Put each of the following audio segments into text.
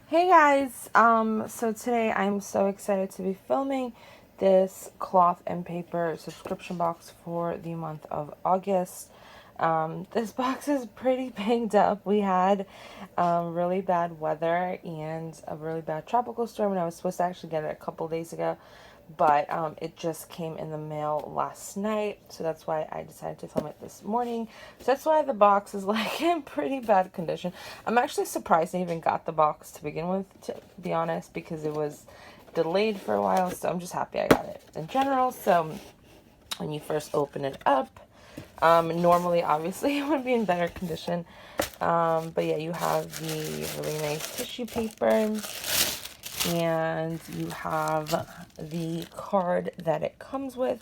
Hey guys, so today I'm so excited to be filming this cloth and paper subscription box for the month of August. This box is pretty banged up. We had really bad weather and a really bad tropical storm, and I was supposed to actually get it a couple days ago, but it just came in the mail last night, so that's why I decided to film it this morning. So that's why the box is like in pretty bad condition. I'm actually surprised I even got the box to begin with, to be honest, because it was delayed for a while, so I'm just happy I got it in general. So when you first open it up, normally obviously it would be in better condition, but yeah, you have the really nice tissue paper, and you have the card that it comes with.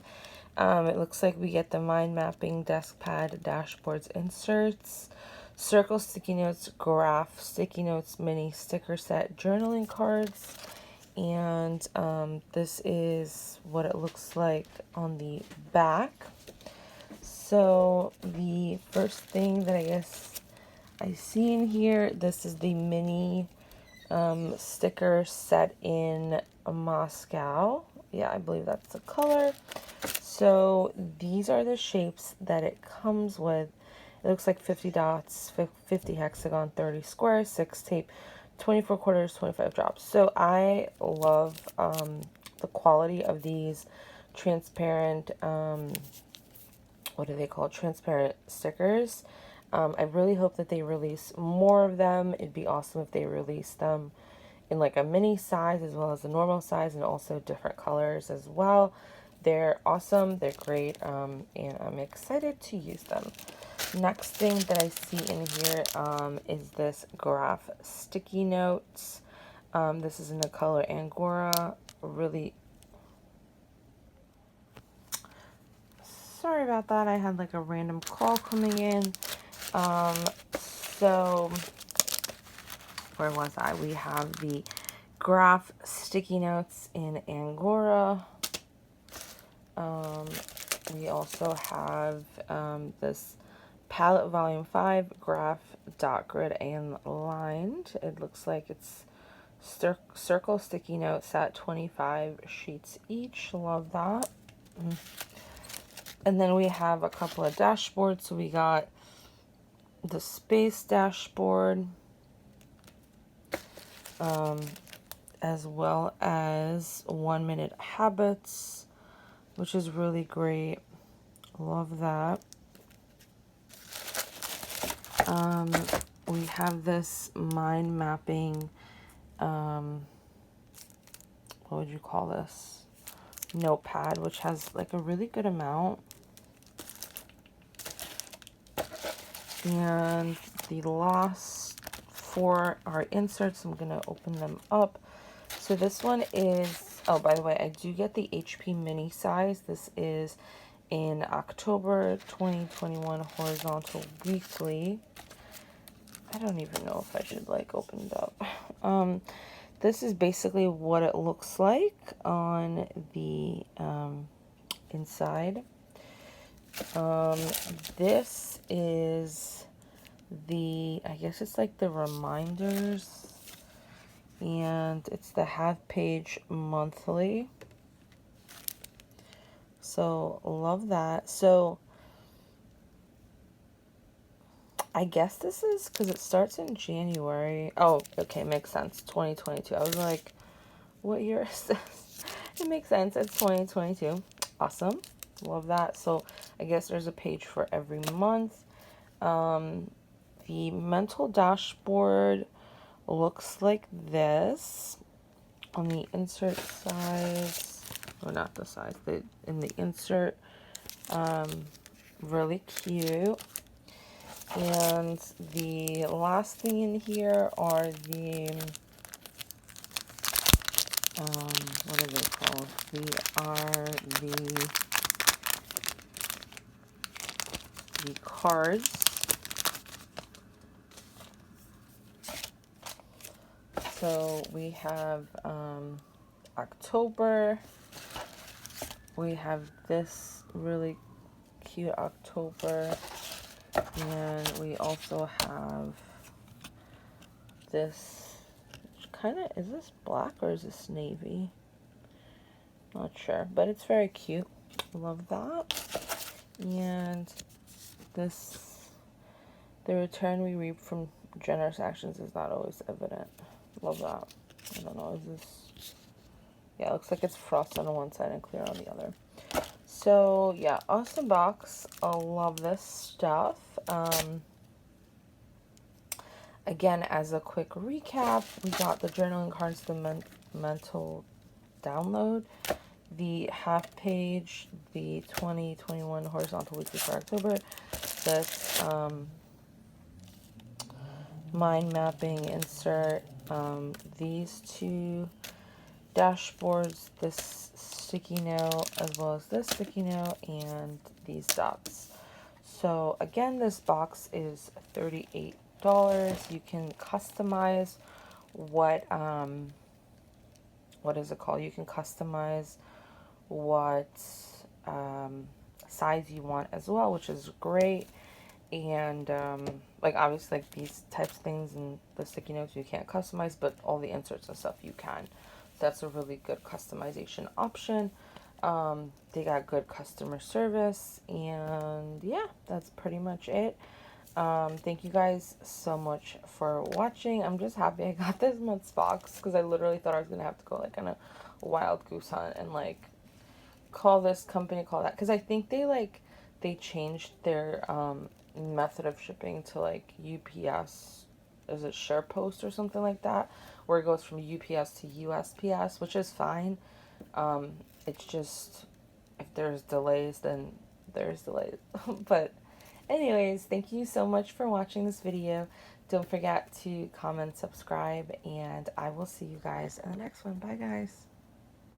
It looks like we get the mind mapping, desk pad, dashboards, inserts, circle sticky notes, graph sticky notes, mini sticker set, journaling cards, and this is what it looks like on the back. So the first thing that I guess I see in here, this is the mini sticker set in Moscow. Yeah, I believe that's the color. So these are the shapes that it comes with. It looks like 50 dots, 50 hexagon, 30 squares, 6 tape, 24 quarters, 25 drops. So I love the quality of these transparent, what do they call it? Transparent stickers. I really hope that they release more of them. It'd be awesome if they release them in like a mini size as well as a normal size, and also different colors as well. They're awesome, they're great, and I'm excited to use them. Next thing that I see in here is this graph sticky notes. This is in the color Angora. Really sorry about that, I had like a random call coming in. So where was I? We have the graph sticky notes in Angora. We also have this palette volume 5 graph dot grid and lined. It looks like it's circle sticky notes at 25 sheets each. Love that. And then we have a couple of dashboards. So we got the space dashboard, as well as 1 minute habits, which is really great. Love that. We have this mind mapping, what would you call this? Notepad, which has like a really good amount. And the last 4 are inserts. I'm going to open them up. So this one is, oh, by the way, I do get the HP mini size. This is in October 2021 horizontal weekly. I don't even know if I should like open it up. This is basically what it looks like on the inside. This is the, I guess it's like the reminders, and it's the half page monthly. So love that. So I guess this is because it starts in January. Oh, okay, makes sense. 2022. I was like, what year is this? It makes sense. It's 2022. Awesome. Love that. So I guess there's a page for every month. The mental dashboard looks like this on the insert size, or not the size, in the insert. Really cute. And the last thing in here are the what are they called? The cards. So we have October. We have this really cute October, and we also have this kind of, is this black or is this navy? Not sure, but it's very cute. Love that. And this, the return we reap from generous actions is not always evident. Love that. I don't know, is this, yeah, it looks like it's frosted on one side and clear on the other. So yeah, awesome box. I love this stuff. Again, as a quick recap, we got the journaling cards, the mental download, the half page, the 2021 horizontal weekly for October, this mind mapping insert, these two dashboards, this sticky note as well as this sticky note, and these dots. So again, this box is $38. You can customize what is it called? You can customize what size you want as well, which is great. And like obviously like these types of things and the sticky notes you can't customize, but all the inserts and stuff you can. So that's a really good customization option. They got good customer service, and yeah, that's pretty much it. Thank you guys so much for watching. I'm just happy I got this month's box because I literally thought I was gonna have to go like on a wild goose hunt and like call this company, call that, because I think they changed their method of shipping to like UPS. Is it SharePost or something like that, where it goes from UPS to USPS, which is fine. It's just if there's delays, then there's delays. But anyways, thank you so much for watching this video. Don't forget to comment, subscribe, and I will see you guys in the next one. Bye, guys.